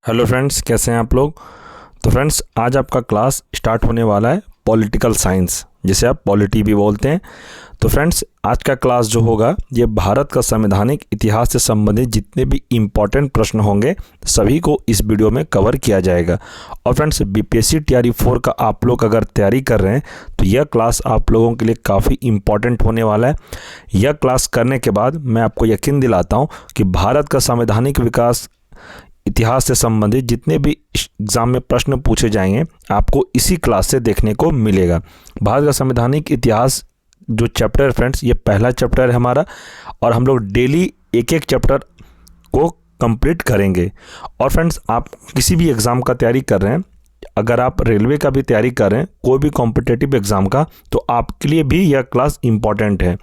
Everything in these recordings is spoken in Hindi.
हेलो फ्रेंड्स, कैसे हैं आप लोग। तो फ्रेंड्स, आज आपका क्लास स्टार्ट होने वाला है पॉलिटिकल साइंस, जिसे आप पॉलिटी भी बोलते हैं। तो फ्रेंड्स, आज का क्लास जो होगा ये भारत का संवैधानिक इतिहास से संबंधित जितने भी इम्पोर्टेंट प्रश्न होंगे सभी को इस वीडियो में कवर किया जाएगा। और फ्रेंड्स, बीपीएससी टीआरई 4 का आप लोग अगर तैयारी कर रहे हैं तो यह क्लास आप लोगों के लिए काफ़ी इम्पॉर्टेंट होने वाला है। यह क्लास करने के बाद मैं आपको यकीन दिलाता हूँ कि भारत का संवैधानिक विकास इतिहास से संबंधित जितने भी एग्जाम में प्रश्न पूछे जाएंगे आपको इसी क्लास से देखने को मिलेगा। भारत का संवैधानिक इतिहास जो चैप्टर है फ्रेंड्स, ये पहला चैप्टर है हमारा, और हम लोग डेली एक एक चैप्टर को कंप्लीट करेंगे। और फ्रेंड्स, आप किसी भी एग्ज़ाम का तैयारी कर रहे हैं, अगर आप रेलवे का भी तैयारी कर रहे हैं, कोई भी कॉम्पिटिटिव एग्ज़ाम का, तो आपके लिए भी यह क्लास इम्पॉर्टेंट है।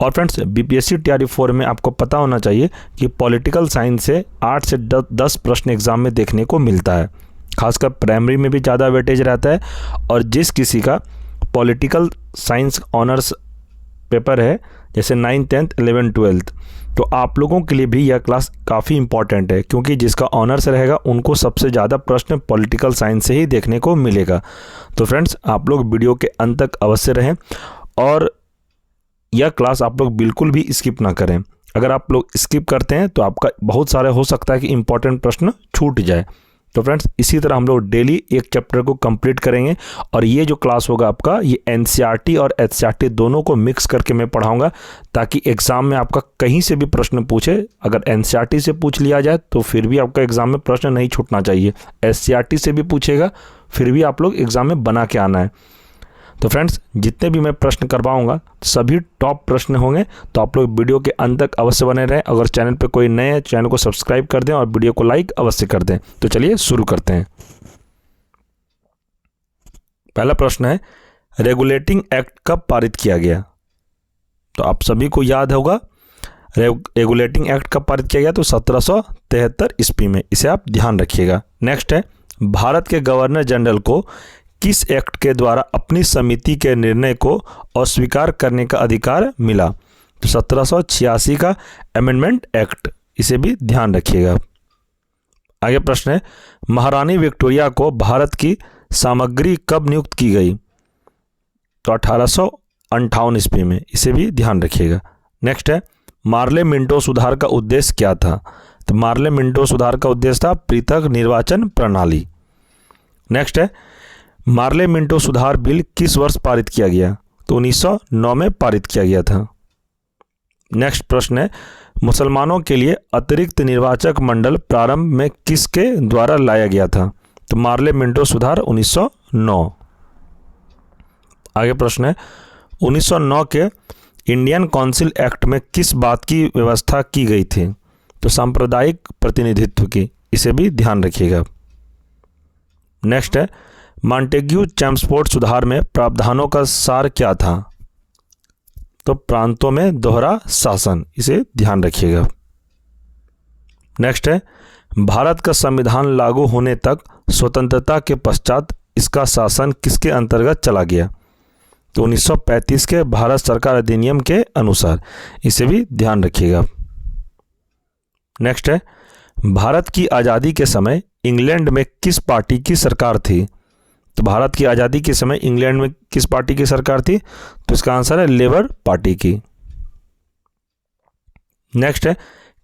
और फ्रेंड्स, बीपीएससी टीआरई 4 में आपको पता होना चाहिए कि पॉलिटिकल साइंस से 8 से 10 प्रश्न एग्ज़ाम में देखने को मिलता है। खासकर प्राइमरी में भी ज़्यादा वेटेज रहता है। और जिस किसी का पॉलिटिकल साइंस ऑनर्स पेपर है, जैसे 9th 10th 11th 12th, तो आप लोगों के लिए भी यह क्लास काफ़ी इंपॉर्टेंट है, क्योंकि जिसका ऑनर्स रहेगा उनको सबसे ज़्यादा प्रश्न पॉलिटिकल साइंस से ही देखने को मिलेगा। तो फ्रेंड्स, आप लोग वीडियो के अंत तक अवश्य रहें और यह क्लास आप लोग बिल्कुल भी स्किप ना करें। अगर आप लोग स्किप करते हैं तो आपका बहुत सारे हो सकता है कि इंपॉर्टेंट प्रश्न छूट जाए। तो फ्रेंड्स, इसी तरह हम लोग डेली एक चैप्टर को कंप्लीट करेंगे। और ये जो क्लास होगा आपका, ये एनसीईआरटी और एचसीईआरटी दोनों को मिक्स करके मैं पढ़ाऊंगा, ताकि एग्ज़ाम में आपका कहीं से भी प्रश्न पूछे, अगर एनसीईआरटी से पूछ लिया जाए तो फिर भी आपका एग्ज़ाम में प्रश्न नहीं छूटना चाहिए। एचसीईआरटी से भी पूछेगा फिर भी आप लोग एग्ज़ाम में बना के आना है। तो फ्रेंड्स, जितने भी मैं प्रश्न करवाऊंगा सभी टॉप प्रश्न होंगे, तो आप लोग वीडियो के अंत तक अवश्य बने रहें। अगर चैनल पे कोई नए हैं, चैनल को सब्सक्राइब कर दें और वीडियो को लाइक अवश्य कर दें। तो चलिए शुरू करते हैं। पहला प्रश्न है, रेगुलेटिंग एक्ट कब पारित किया गया। तो आप सभी को याद होगा रेगुलेटिंग एक्ट कब पारित किया गया, तो 1773 ईस्वी में। इसे आप ध्यान रखिएगा। नेक्स्ट है, भारत के गवर्नर जनरल को किस एक्ट के द्वारा अपनी समिति के निर्णय को अस्वीकार करने का अधिकार मिला। तो 1786 का अमेंडमेंट एक्ट, इसे भी ध्यान रखिएगा। आगे प्रश्न है, महारानी विक्टोरिया को भारत की सामग्री कब नियुक्त की गई। तो 1858 ईस्वी में। इसे भी ध्यान रखिएगा। नेक्स्ट है, मार्ले मिंटो सुधार का उद्देश्य क्या था। तो मार्ले मिंटो सुधार का उद्देश्य था पृथक निर्वाचन प्रणाली। नेक्स्ट है, मार्ले मिंटो सुधार बिल किस वर्ष पारित किया गया। तो 1909 में पारित किया गया था। नेक्स्ट प्रश्न है, मुसलमानों के लिए अतिरिक्त निर्वाचक मंडल प्रारंभ में किसके द्वारा लाया गया था। तो मार्ले मिंटो सुधार 1909। आगे प्रश्न है, 1909 के इंडियन काउंसिल एक्ट में किस बात की व्यवस्था की गई थी। तो सांप्रदायिक प्रतिनिधित्व की। इसे भी ध्यान रखिएगा। नेक्स्ट है, मॉन्टेग्यू चैम्सफोर्ड सुधार में प्रावधानों का सार क्या था। तो प्रांतों में दोहरा शासन। इसे ध्यान रखिएगा। नेक्स्ट है, भारत का संविधान लागू होने तक स्वतंत्रता के पश्चात इसका शासन किसके अंतर्गत चला गया। तो 1935 के भारत सरकार अधिनियम के अनुसार। इसे भी ध्यान रखिएगा। नेक्स्ट है, भारत की आज़ादी के समय इंग्लैंड में किस पार्टी की सरकार थी। तो भारत की आज़ादी के समय इंग्लैंड में किस पार्टी की सरकार थी। तो इसका आंसर है लेबर पार्टी की। नेक्स्ट है,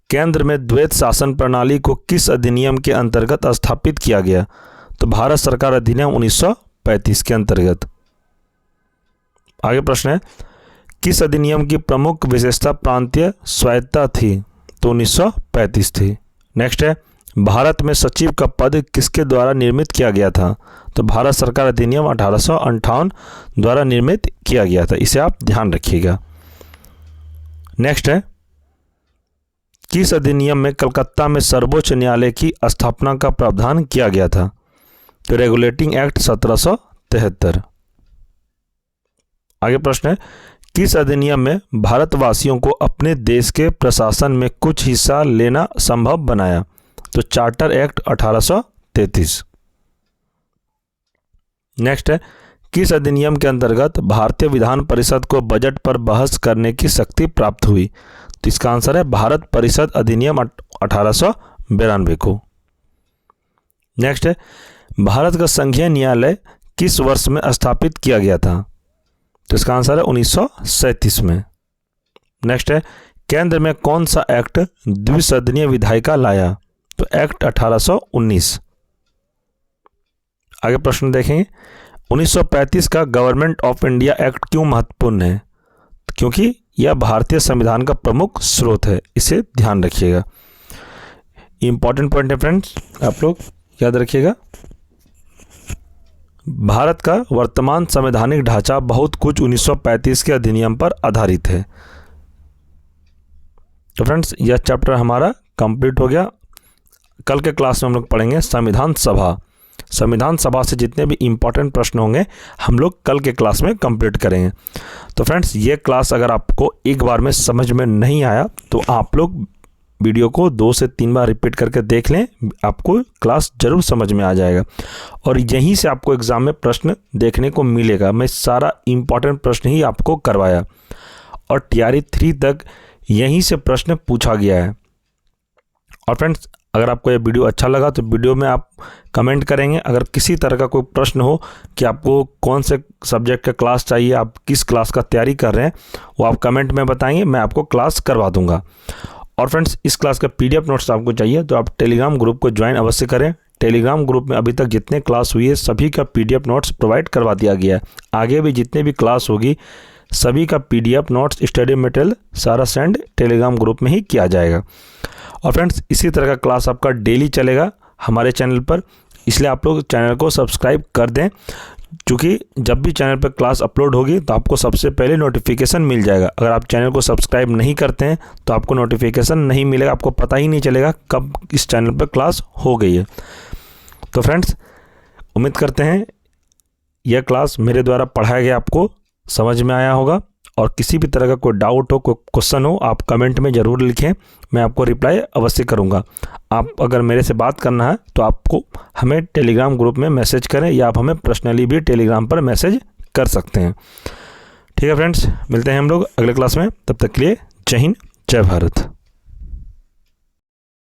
केंद्र में द्वैत शासन प्रणाली को किस अधिनियम के अंतर्गत स्थापित किया गया। तो भारत सरकार अधिनियम 1935 के अंतर्गत। आगे प्रश्न है, किस अधिनियम की प्रमुख विशेषता प्रांतीय स्वायत्तता थी। तो 1935 थी। नेक्स्ट है, भारत में सचिव का पद किसके द्वारा निर्मित किया गया था। तो भारत सरकार अधिनियम 1858 द्वारा निर्मित किया गया था। इसे आप ध्यान रखिएगा। नेक्स्ट है, किस अधिनियम में कलकत्ता में सर्वोच्च न्यायालय की स्थापना का प्रावधान किया गया था। तो रेगुलेटिंग एक्ट 1773। आगे प्रश्न है, किस अधिनियम में भारतवासियों को अपने देश के प्रशासन में कुछ हिस्सा लेना संभव बनाया। तो चार्टर एक्ट 1833। नेक्स्ट है, किस अधिनियम के अंतर्गत भारतीय विधान परिषद को बजट पर बहस करने की शक्ति प्राप्त हुई। तो इसका आंसर है भारत परिषद अधिनियम 1892 को। नेक्स्ट है, भारत का संघीय न्यायालय किस वर्ष में स्थापित किया गया था? तो इसका आंसर है 1937 में। नेक्स्ट है, केंद्र में कौन सा एक्ट द्विसदनीय विधायिका लाया? तो एक्ट 1819। आगे प्रश्न देखेंगे, 1935 का गवर्नमेंट ऑफ इंडिया एक्ट क्यों महत्वपूर्ण है? क्योंकि यह भारतीय संविधान का प्रमुख स्रोत है, इसे ध्यान रखिएगा। इंपॉर्टेंट पॉइंट है फ्रेंड्स, आप लोग याद रखिएगा। भारत का वर्तमान संवैधानिक ढांचा बहुत कुछ 1935 के अधिनियम पर आधारित है। तो फ्रेंड्स, यह चैप्टर हमारा कंप्लीट हो गया। कल के क्लास में हम लोग पढ़ेंगे संविधान सभा। संविधान सभा से जितने भी इंपॉर्टेंट प्रश्न होंगे हम लोग कल के क्लास में कंप्लीट करेंगे। तो फ्रेंड्स, ये क्लास अगर आपको एक बार में समझ में नहीं आया तो आप लोग वीडियो को 2 से 3 बार रिपीट करके देख लें, आपको क्लास जरूर समझ में आ जाएगा। और यहीं से आपको एग्ज़ाम में प्रश्न देखने को मिलेगा। मैं सारा इंपॉर्टेंट प्रश्न ही आपको करवाया और TRE 3 तक यहीं से प्रश्न पूछा गया है। और फ्रेंड्स, अगर आपको ये वीडियो अच्छा लगा तो वीडियो में आप कमेंट करेंगे। अगर किसी तरह का कोई प्रश्न हो कि आपको कौन से सब्जेक्ट का क्लास चाहिए, आप किस क्लास का तैयारी कर रहे हैं, वो आप कमेंट में बताएंगे, मैं आपको क्लास करवा दूंगा। और फ्रेंड्स, इस क्लास का PDF नोट्स आपको चाहिए तो आप टेलीग्राम ग्रुप को ज्वाइन अवश्य करें। टेलीग्राम ग्रुप में अभी तक जितने क्लास हुई है सभी का PDF नोट्स प्रोवाइड करवा दिया गया है। आगे भी जितने भी क्लास होगी सभी का PDF नोट्स, स्टडी मटेरियल सारा सेंड टेलीग्राम ग्रुप में ही किया जाएगा। और फ्रेंड्स, इसी तरह का क्लास आपका डेली चलेगा हमारे चैनल पर, इसलिए आप लोग चैनल को सब्सक्राइब कर दें, क्योंकि जब भी चैनल पर क्लास अपलोड होगी तो आपको सबसे पहले नोटिफिकेशन मिल जाएगा। अगर आप चैनल को सब्सक्राइब नहीं करते हैं तो आपको नोटिफिकेशन नहीं मिलेगा, आपको पता ही नहीं चलेगा कब इस चैनल पर क्लास हो गई है। तो फ्रेंड्स, उम्मीद करते हैं यह क्लास मेरे द्वारा पढ़ाया गया आपको समझ में आया होगा। और किसी भी तरह का कोई डाउट हो, कोई क्वेश्चन हो, आप कमेंट में ज़रूर लिखें, मैं आपको रिप्लाई अवश्य करूंगा। आप अगर मेरे से बात करना है तो आपको हमें टेलीग्राम ग्रुप में मैसेज करें या आप हमें पर्सनली भी टेलीग्राम पर मैसेज कर सकते हैं। ठीक है फ्रेंड्स, मिलते हैं हम लोग अगले क्लास में, तब तक के लिए जय हिंद, जय भारत।